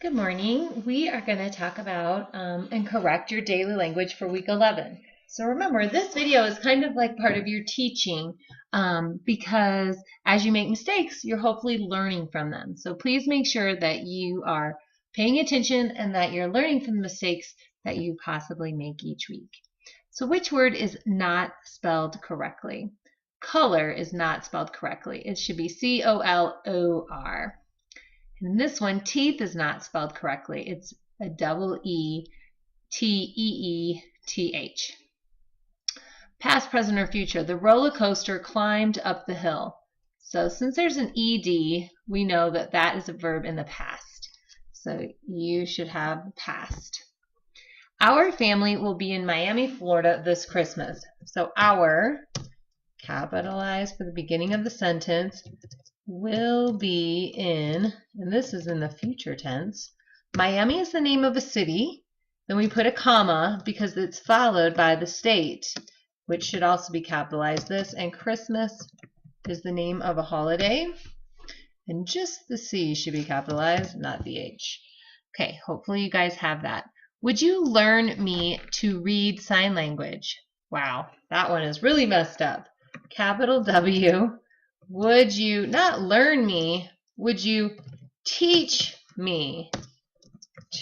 Good morning. We are going to talk about and correct your daily language for week 11. So remember, this video is kind of like part of your teaching because as you make mistakes, you're hopefully learning from them. So please make sure that you are paying attention and that you're learning from the mistakes that you possibly make each week. So which word is not spelled correctly? Color is not spelled correctly. It should be C-O-L-O-R. And this one, teeth, is not spelled correctly. It's a double E-T-E-E-T-H. Past, present, or future. The roller coaster climbed up the hill. So since there's an ED, we know that that is a verb in the past. So you should have past. Our family will be in Miami, Florida this Christmas. So our, capitalized for the beginning of the sentence, will be in, and this is in the future tense. Miami is the name of a city. Then we put a comma because it's followed by the state, which should also be capitalized. This, and Christmas is the name of a holiday. And just the C should be capitalized, not the H. Okay, hopefully you guys have that. Would you learn me to read sign language? Wow, that one is really messed up. Capital W. Would you not learn me? Would you teach me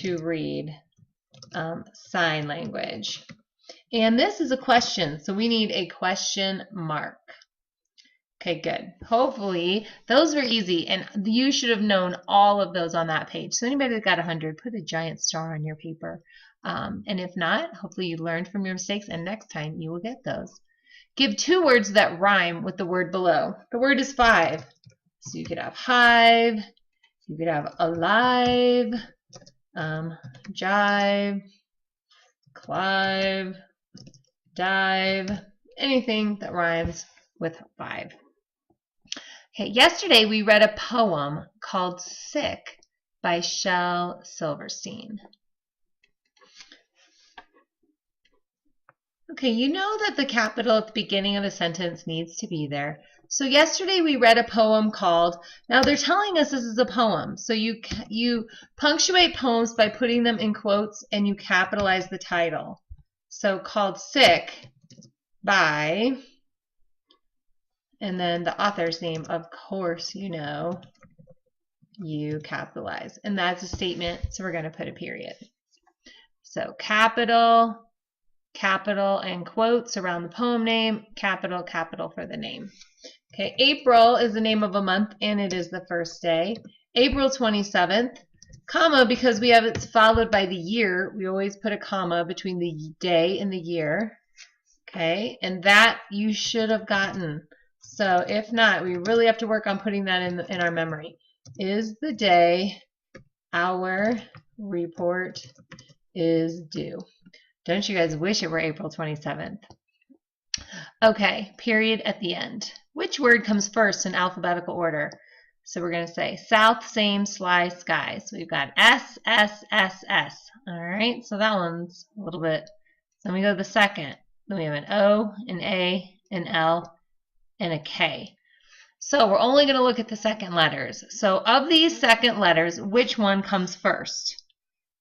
to read sign language? And this is a question, so we need a question mark. Okay, good. Hopefully, those were easy, and you should have known all of those on that page. So anybody that got 100, put a giant star on your paper. And if not, hopefully you learned from your mistakes, and next time you will get those. Give two words that rhyme with the word below. The word is 5. So you could have hive, you could have alive, jive, clive, dive, anything that rhymes with 5. Okay, yesterday we read a poem called Sick by Shel Silverstein. Okay, you know that the capital at the beginning of a sentence needs to be there. So yesterday we read a poem called, now they're telling us this is a poem, so you punctuate poems by putting them in quotes and you capitalize the title. So called Sick by, and then the author's name, of course you know, you capitalize. And that's a statement, so we're going to put a period. So capital, capital, and quotes around the poem name, capital, capital for the name. Okay, April is the name of a month, and it is the first day. April 27th, comma, because we have it's followed by the year, we always put a comma between the day and the year. Okay, and that you should have gotten. So if not, we really have to work on putting that in our memory. Is the day our report is due. Don't you guys wish it were April 27th? Okay, period at the end. Which word comes first in alphabetical order? So we're going to say south, same, sly, sky. So we've got S, S, S, S. All right, so that one's a little bit. So then we go to the second. Then we have an O, an A, an L, and a K. So we're only going to look at the second letters. So of these second letters, which one comes first?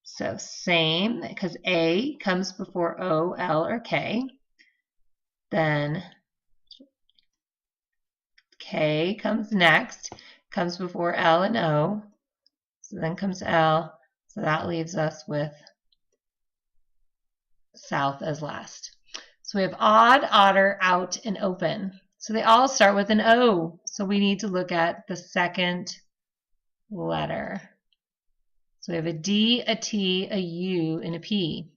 So same, because A comes before O, L, or K. Then K comes next, comes before L and O. So then comes L. So that leaves us with south as last. So we have odd, otter, out, and open. So they all start with an O. So we need to look at the second letter. So we have a D, a T, a U, and a P.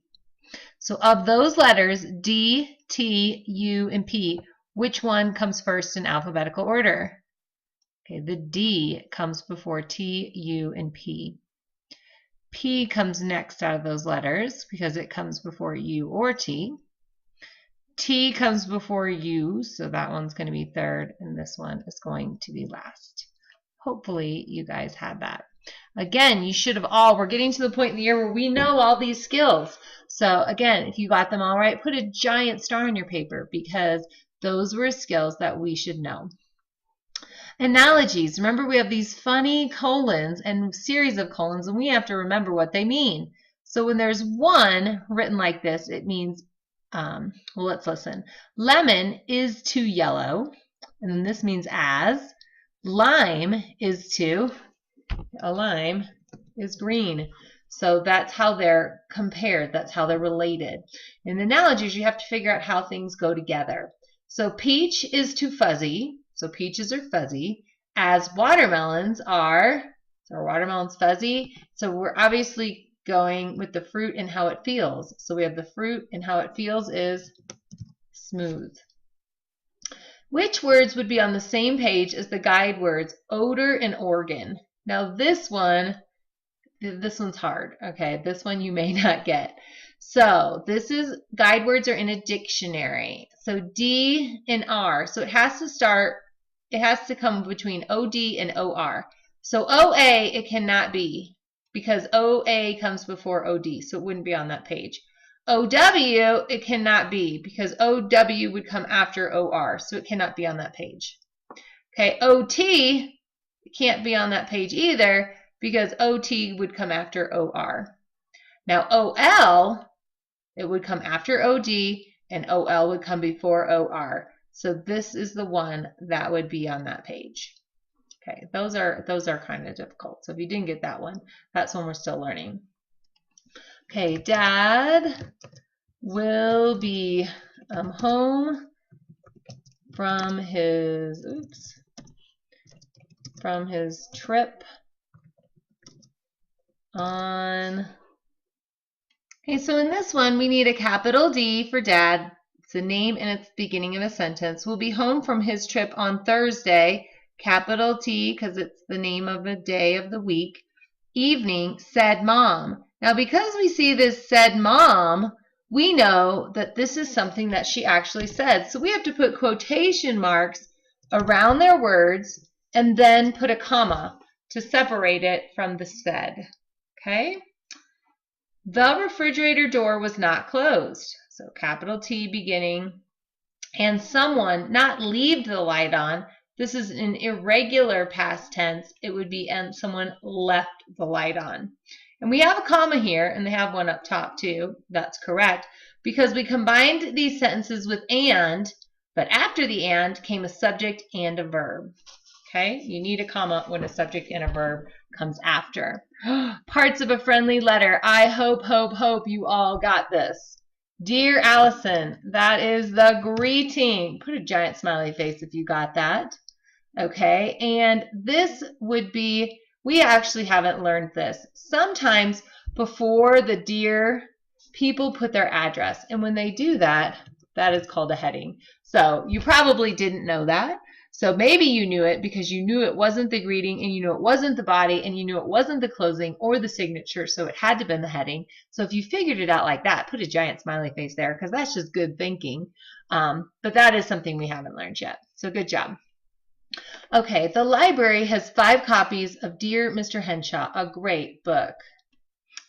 So of those letters, D, T, U, and P, which one comes first in alphabetical order? Okay, the D comes before T, U, and P. P comes next out of those letters because it comes before U or T. T comes before U, so that one's going to be third, and this one is going to be last. Hopefully you guys had that. Again, you should have all, we're getting to the point in the year where we know all these skills. So again, if you got them all right, put a giant star on your paper because those were skills that we should know. Analogies. Remember, we have these funny colons and series of colons, and we have to remember what they mean. So when there's one written like this, it means, well, let's listen. Lemon is to yellow, and then this means as. Lime is to, a lime is green. So that's how they're compared. That's how they're related. In analogies, you have to figure out how things go together. So peach is to fuzzy. So peaches are fuzzy, as watermelons are, so our watermelon's fuzzy. So we're obviously going with the fruit and how it feels. So we have the fruit and how it feels is smooth. Which words would be on the same page as the guide words odor and organ? Now this one's hard. Okay, this one you may not get. So this is, guide words are in a dictionary. So D and R. So it has to come between OD and OR. So OA it cannot be because OA comes before OD, so it wouldn't be on that page. OW it cannot be because OW would come after OR, so it cannot be on that page. Okay, OT it can't be on that page either because OT would come after OR. Now OL, it would come after OD and OL would come before OR. So this is the one that would be on that page. Okay, those are kind of difficult. So if you didn't get that one, that's one we're still learning. Okay, Dad will be home from his trip on. Okay, so in this one we need a capital D for Dad. It's a name and it's the beginning of a sentence. We'll be home from his trip on Thursday, capital T because it's the name of a day of the week. Evening, said Mom. Now because we see this said Mom, we know that this is something that she actually said. So we have to put quotation marks around their words and then put a comma to separate it from the said. Okay? The refrigerator door was not closed. So capital T beginning. And someone not leave the light on. This is an irregular past tense. It would be and someone left the light on. And we have a comma here, and they have one up top too. That's correct, because we combined these sentences with and, but after the and came a subject and a verb. Okay, you need a comma when a subject and a verb comes after. Parts of a friendly letter. I hope you all got this. Dear Allison, that is the greeting. Put a giant smiley face if you got that. Okay, and this would be, we actually haven't learned this. Sometimes before the dear, people put their address, and when they do that, that is called a heading. So you probably didn't know that. So maybe you knew it because you knew it wasn't the greeting and you knew it wasn't the body and you knew it wasn't the closing or the signature, so it had to have been the heading. So if you figured it out like that, put a giant smiley face there because that's just good thinking. But that is something we haven't learned yet. So good job. Okay, the library has 5 copies of Dear Mr. Henshaw, a great book.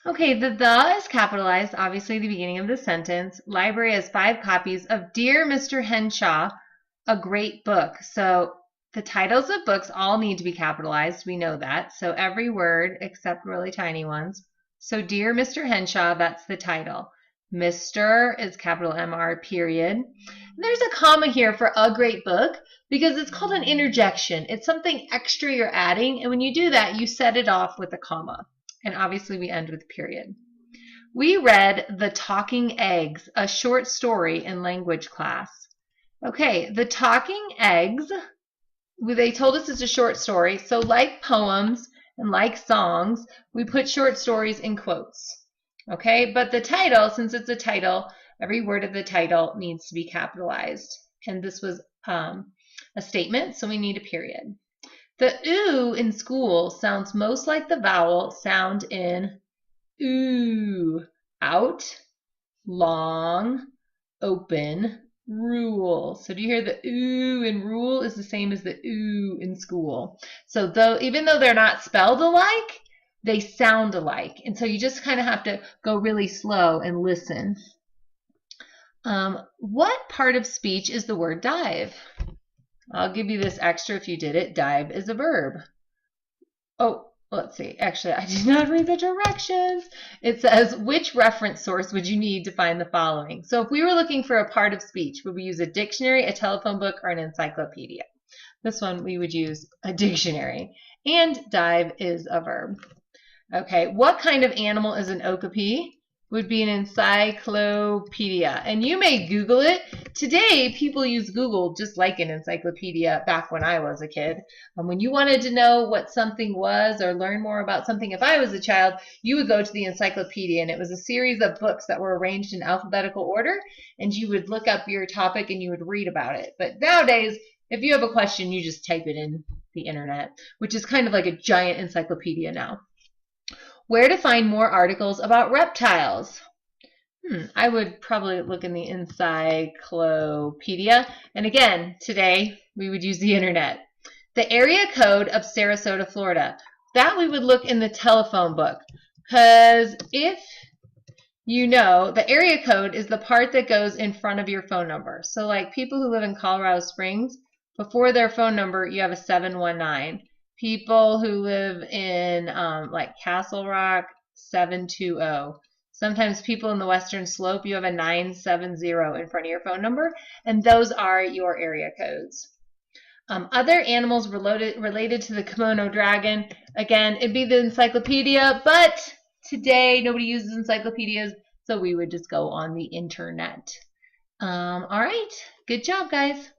Okay, the is capitalized, obviously the beginning of the sentence. Library has 5 copies of Dear Mr. Henshaw, a great book. So the titles of books all need to be capitalized. We know that. So every word except really tiny ones. So Dear Mr. Henshaw, that's the title. Mr. is capital MR period. And there's a comma here for a great book because it's called an interjection. It's something extra you're adding, and when you do that, you set it off with a comma. And obviously we end with period. We read The Talking Eggs, a short story in language class. Okay, The Talking Eggs, they told us it's a short story. So like poems and like songs, we put short stories in quotes. Okay, but the title, since it's a title, every word of the title needs to be capitalized. And this was a statement, so we need a period. The oo in school sounds most like the vowel sound in ooh. Out, long, open, rule. So do you hear the ooh in rule is the same as the ooh in school. So even though they're not spelled alike, they sound alike. And so you just kind of have to go really slow and listen. What part of speech is the word dive? I'll give you this extra if you did it. Dive is a verb. Oh, let's see. Actually, I did not read the directions. It says, which reference source would you need to find the following? So if we were looking for a part of speech, would we use a dictionary, a telephone book, or an encyclopedia? This one we would use a dictionary. And dive is a verb. Okay, what kind of animal is an okapi? Would be an encyclopedia. And you may Google it. Today, people use Google just like an encyclopedia back when I was a kid. When you wanted to know what something was or learn more about something, if I was a child, you would go to the encyclopedia, and it was a series of books that were arranged in alphabetical order, and you would look up your topic and you would read about it. But nowadays, if you have a question, you just type it in the internet, which is kind of like a giant encyclopedia now. Where to find more articles about reptiles? I would probably look in the encyclopedia. And again, today we would use the internet. The area code of Sarasota, Florida. That we would look in the telephone book. Because if you know, the area code is the part that goes in front of your phone number. So like people who live in Colorado Springs, before their phone number, you have a 719. People who live in like Castle Rock, 720. Sometimes people in the Western Slope, you have a 970 in front of your phone number, and those are your area codes. Other animals related to the kimono dragon, again, it'd be the encyclopedia, but today nobody uses encyclopedias, so we would just go on the internet. All right, good job, guys.